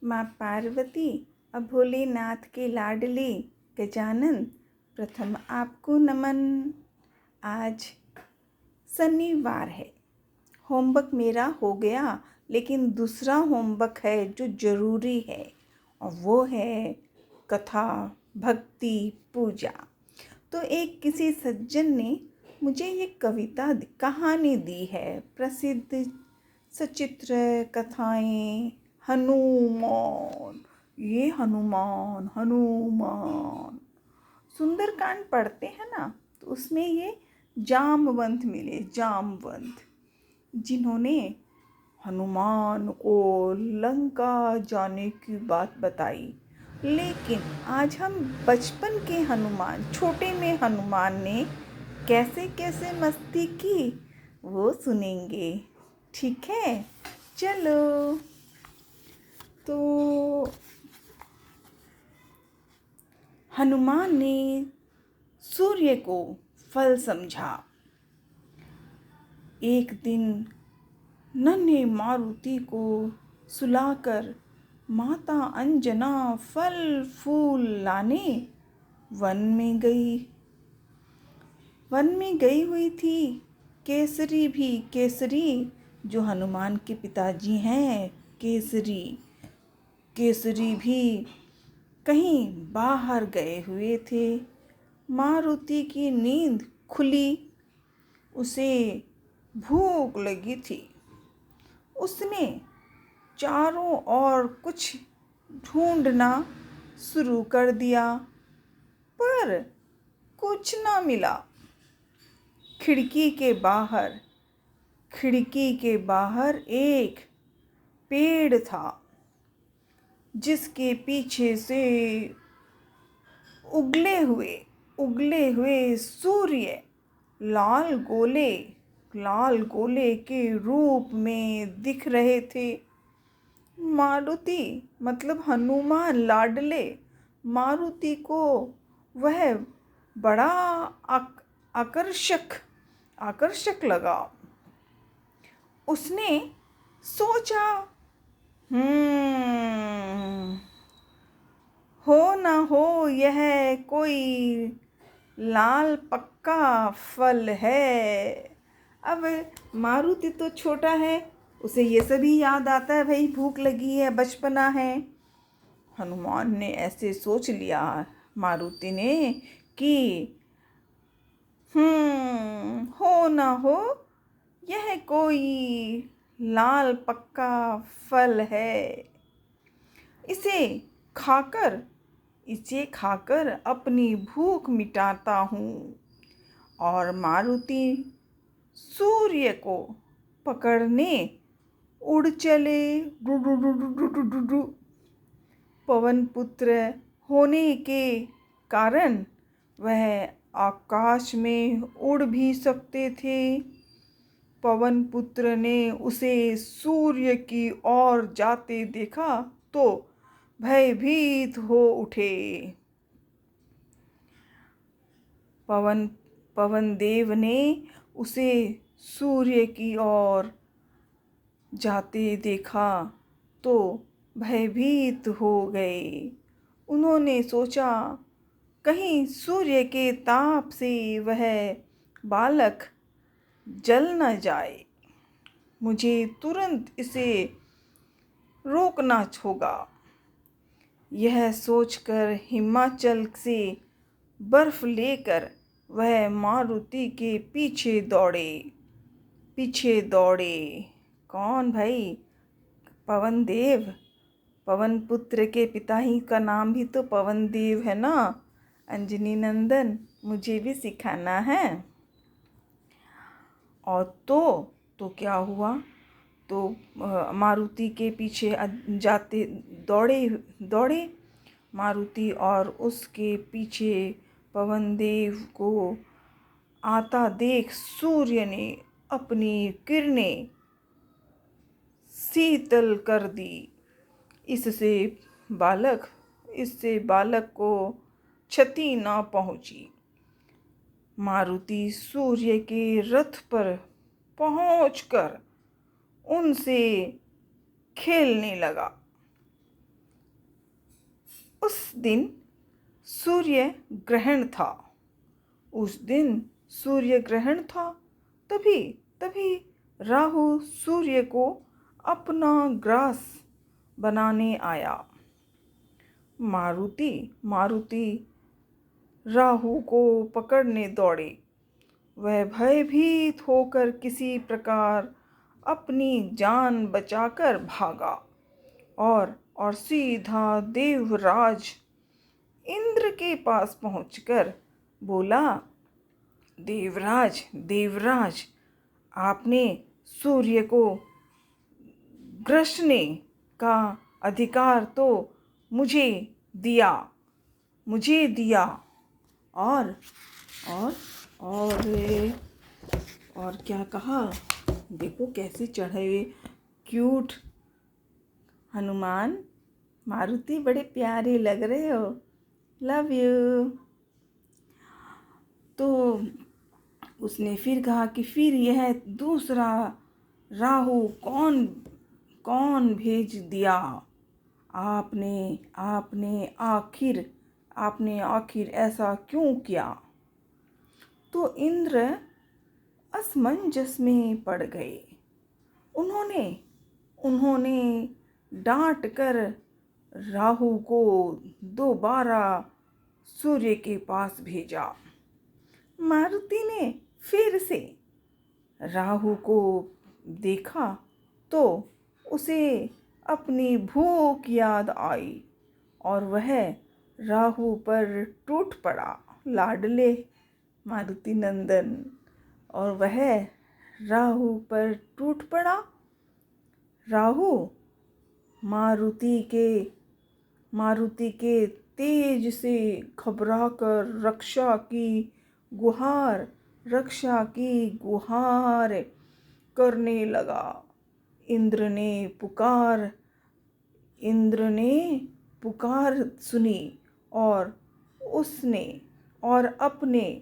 माँ पार्वती अब भोलेनाथ के लाडले गजानन प्रथम आपको नमन। आज शनिवार है। होमवर्क मेरा हो गया, लेकिन दूसरा होमवर्क है जो ज़रूरी है, और वो है कथा, भक्ति, पूजा। तो एक किसी सज्जन ने मुझे ये कहानी दी है। प्रसिद्ध सचित्र कथाएं हनुमान। ये हनुमान हनुमान सुंदरकांड पढ़ते हैं ना, तो उसमें ये जामवंत मिले, जामवंत, जिन्होंने हनुमान को लंका जाने की बात बताई। लेकिन आज हम बचपन के हनुमान, छोटे में हनुमान ने कैसे कैसे मस्ती की वो सुनेंगे। ठीक है, चलो। तो हनुमान ने सूर्य को फल समझा। एक दिन नन्हे मारुति को सुलाकर माता अंजना फल फूल लाने वन में गई। वन में गई हुई थी। केसरी भी, केसरी जो हनुमान के पिताजी हैं, केसरी, केसरी भी कहीं बाहर गए हुए थे। मारुति की नींद खुली, उसे भूख लगी थी। उसने चारों ओर कुछ ढूंढना शुरू कर दिया, पर कुछ ना मिला। खिड़की के बाहर एक पेड़ था, जिसके पीछे से उगले हुए सूर्य लाल गोले के रूप में दिख रहे थे। मारुति मतलब हनुमान लाडले मारुति को वह बड़ा आकर्षक लगा। उसने सोचा, हो ना हो यह कोई लाल पक्का फल है। अब मारुति तो छोटा है, उसे ये सभी याद आता है, भाई भूख लगी है, बचपना है। हनुमान ने ऐसे सोच लिया, मारुति ने, कि हो ना हो यह कोई लाल पक्का फल है। इसे खाकर अपनी भूख मिटाता हूँ। और मारुति सूर्य को पकड़ने उड़ चले। पवन पुत्र होने के कारण वह आकाश में उड़ भी सकते थे। पवन पुत्र ने उसे सूर्य की ओर जाते देखा तो भयभीत हो उठे। पवन देव ने उसे सूर्य की ओर जाते देखा तो भयभीत हो गए। उन्होंने सोचा, कहीं सूर्य के ताप से वह बालक जल न जाए, मुझे तुरंत इसे रोकना होगा। यह सोचकर हिमाचल से बर्फ लेकर वह मारुति के पीछे दौड़े। कौन भाई? पवन देव। पवन पुत्र के पिता ही का नाम भी तो पवन देव है ना। अंजनी नंदन, मुझे भी सिखाना है। और तो क्या हुआ, तो मारुति के पीछे जाते दौड़े मारुति, और उसके पीछे पवन देव को आता देख को ने अपनी किरणें शीतल कर दी। इससे बालक को क्षति न पहुंची। मारुति सूर्य के रथ पर पहुंचकर उनसे खेलने लगा। उस दिन सूर्य ग्रहण था। उस दिन सूर्य ग्रहण था। तभी तभी राहु सूर्य को अपना ग्रास बनाने आया। मारुति मारुति राहु को पकड़ने दौड़े। वह भयभीत होकर किसी प्रकार अपनी जान बचाकर भागा और सीधा देवराज इंद्र के पास पहुंचकर बोला, देवराज देवराज, आपने सूर्य को ग्रसने का अधिकार तो मुझे दिया और और और और क्या कहा, देखो कैसे चढ़े हुए क्यूट हनुमान। मारुति बड़े प्यारे लग रहे हो, लव यू। तो उसने फिर कहा कि फिर यह दूसरा राहु कौन भेज दिया आपने आखिर ऐसा क्यों किया। तो इंद्र असमंजस में पड़ गए। उन्होंने डांट कर राहु को दोबारा सूर्य के पास भेजा। मारुति ने फिर से राहु को देखा तो उसे अपनी भूख याद आई और वह राहु पर टूट पड़ा, लाडले मारुति नंदन। और वह राहु पर टूट पड़ा। राहु मारुति के तेज से घबराकर रक्षा की गुहार करने लगा। इंद्र ने पुकार सुनी और अपने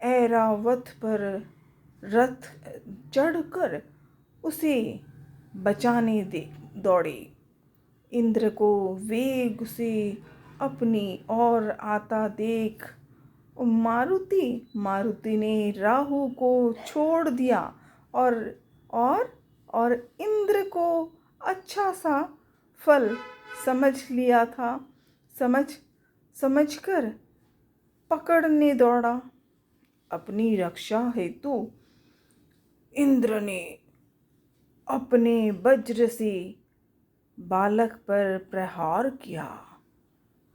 ऐरावत पर रथ चढ़कर उसे बचाने दौड़े। इंद्र को वेग से अपनी ओर आता देख मारुति ने राहु को छोड़ दिया और इंद्र को अच्छा सा फल समझ लिया था, समझकर पकड़ने दौड़ा। अपनी रक्षा हेतु इंद्र ने अपने वज्र से बालक पर प्रहार किया।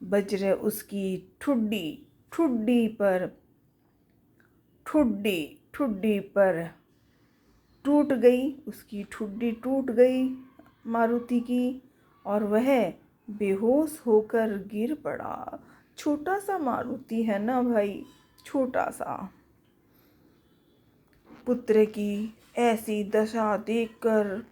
वज्र उसकी ठुड्डी पर टूट गई। उसकी ठुड्डी टूट गई मारुति की और वह बेहोश होकर गिर पड़ा। छोटा सा मारुति है ना भाई, छोटा सा। पुत्र की ऐसी दशा देखकर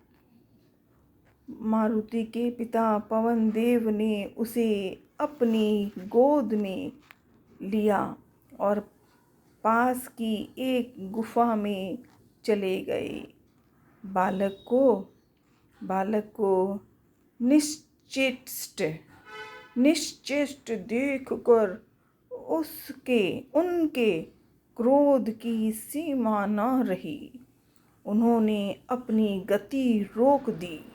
मारुति के पिता पवन देव ने उसे अपनी गोद में लिया और पास की एक गुफा में चले गए। बालक को निश्चेष्ट देखकर उनके क्रोध की सीमा न रही। उन्होंने अपनी गति रोक दी।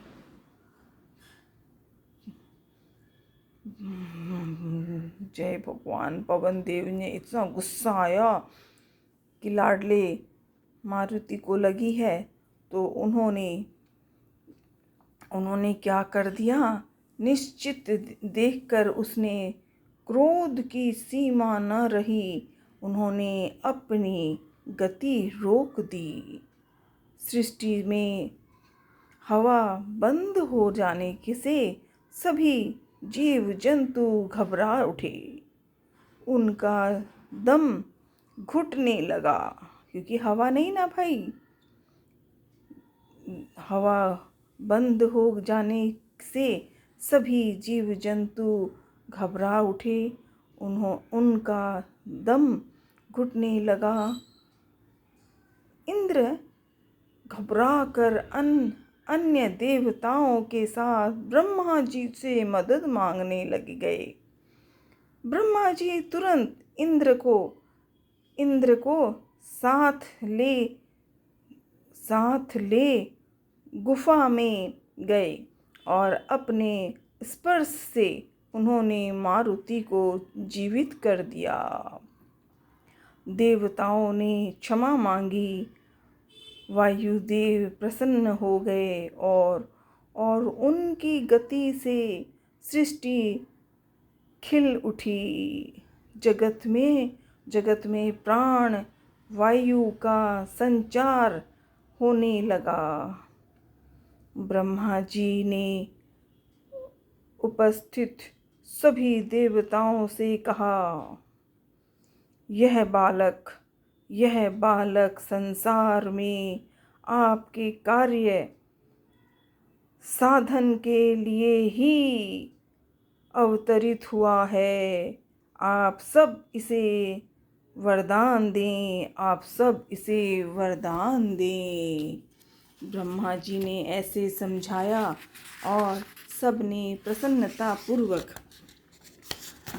जय भगवान। पवन देव ने इतना गुस्सा आया कि लाडले मारुति को लगी है, तो उन्होंने क्या कर दिया, निश्चित देखकर उसने क्रोध की सीमा न रही। उन्होंने अपनी गति रोक दी। सृष्टि में हवा बंद हो जाने से सभी जीव जंतु घबरा उठे। उनका दम घुटने लगा, क्योंकि हवा नहीं ना भाई। हवा बंद हो जाने से सभी जीव जंतु घबरा उठे। उनका दम घुटने लगा। इंद्र घबराकर अन्य देवताओं के साथ ब्रह्मा जी से मदद मांगने लग गए। ब्रह्मा जी तुरंत इंद्र को साथ ले गुफा में गए और अपने स्पर्श से उन्होंने मारुति को जीवित कर दिया। देवताओं ने क्षमा मांगी। वायुदेव प्रसन्न हो गए और उनकी गति से सृष्टि खिल उठी। जगत में प्राण वायु का संचार होने लगा। ब्रह्मा जी ने उपस्थित सभी देवताओं से कहा, यह बालक संसार में आपके कार्य साधन के लिए ही अवतरित हुआ है। आप सब इसे वरदान दें। ब्रह्मा जी ने ऐसे समझाया और सब ने प्रसन्नता पूर्वक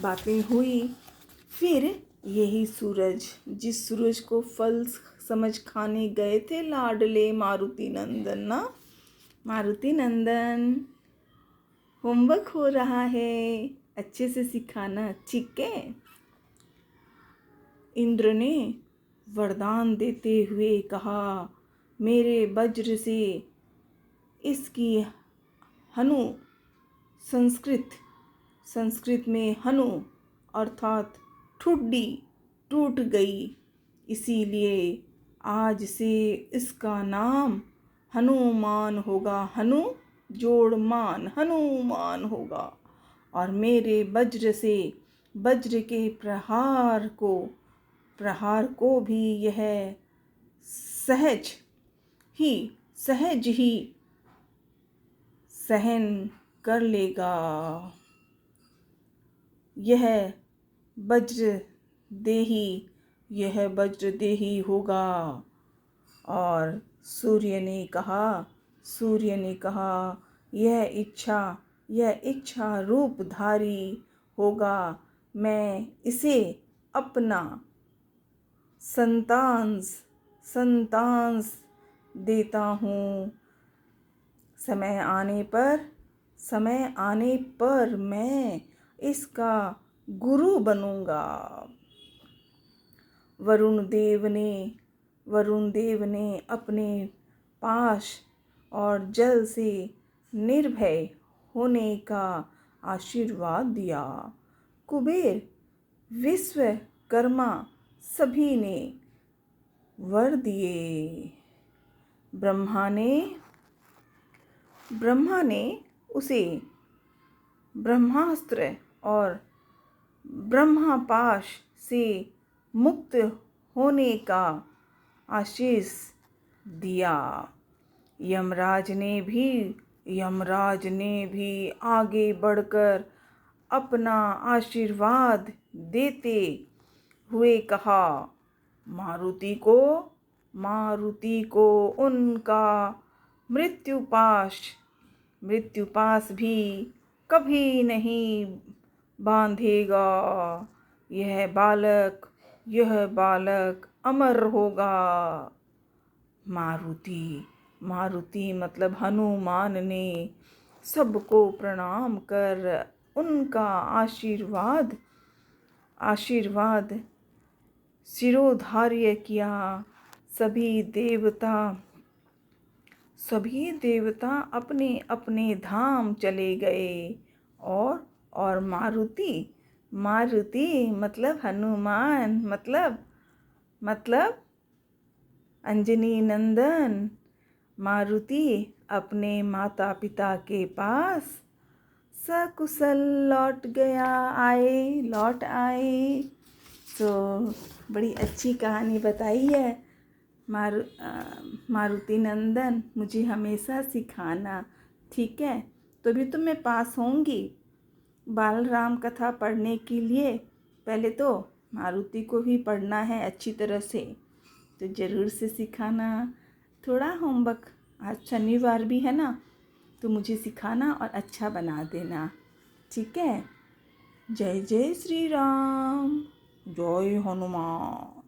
बातें हुई। फिर यही सूरज, जिस सूरज को फल समझ खाने गए थे लाडले मारुति नंदन, होमवर्क हो रहा है, अच्छे से सिखाना, ठीक है। इंद्र ने वरदान देते हुए कहा, मेरे वज्र से इसकी हनु, संस्कृत में हनु अर्थात ठुड्डी टूट गई, इसीलिए आज से इसका नाम हनुमान होगा। हनु जोड़ मान, हनुमान होगा। और मेरे वज्र के प्रहार को भी यह सहज ही सहन कर लेगा। यह वज्रदेही होगा। और सूर्य ने कहा, यह इच्छा रूपधारी होगा। मैं इसे अपना संतान देता हूँ। समय आने पर मैं इसका गुरु बनूंगा। वरुण देव ने अपने पाश और जल से निर्भय होने का आशीर्वाद दिया। कुबेर, विश्वकर्मा सभी ने वर दिए। ब्रह्मा ने उसे ब्रह्मास्त्र और ब्रह्मापाश से मुक्त होने का आशीष दिया। यमराज ने भी आगे बढ़कर अपना आशीर्वाद देते हुए कहा, मारुति को उनका मृत्युपाश भी कभी नहीं बांधेगा। यह बालक अमर होगा। मारुति मतलब हनुमान ने सबको प्रणाम कर उनका आशीर्वाद शिरोधार्य किया। सभी देवता अपने अपने धाम चले गए। और मारुति मतलब हनुमान, मतलब अंजनी नंदन मारुति अपने माता पिता के पास सकुशल लौट आए। तो बड़ी अच्छी कहानी बताई है। मारुति नंदन, मुझे हमेशा सिखाना, ठीक है। तो भी तो मैं पास होंगी। बाल राम कथा पढ़ने के लिए पहले तो मारुति को भी पढ़ना है अच्छी तरह से, तो ज़रूर से सिखाना। थोड़ा होमवर्क, आज शनिवार भी है ना, तो मुझे सिखाना और अच्छा बना देना, ठीक है। जय जय श्री राम, जय हनुमान।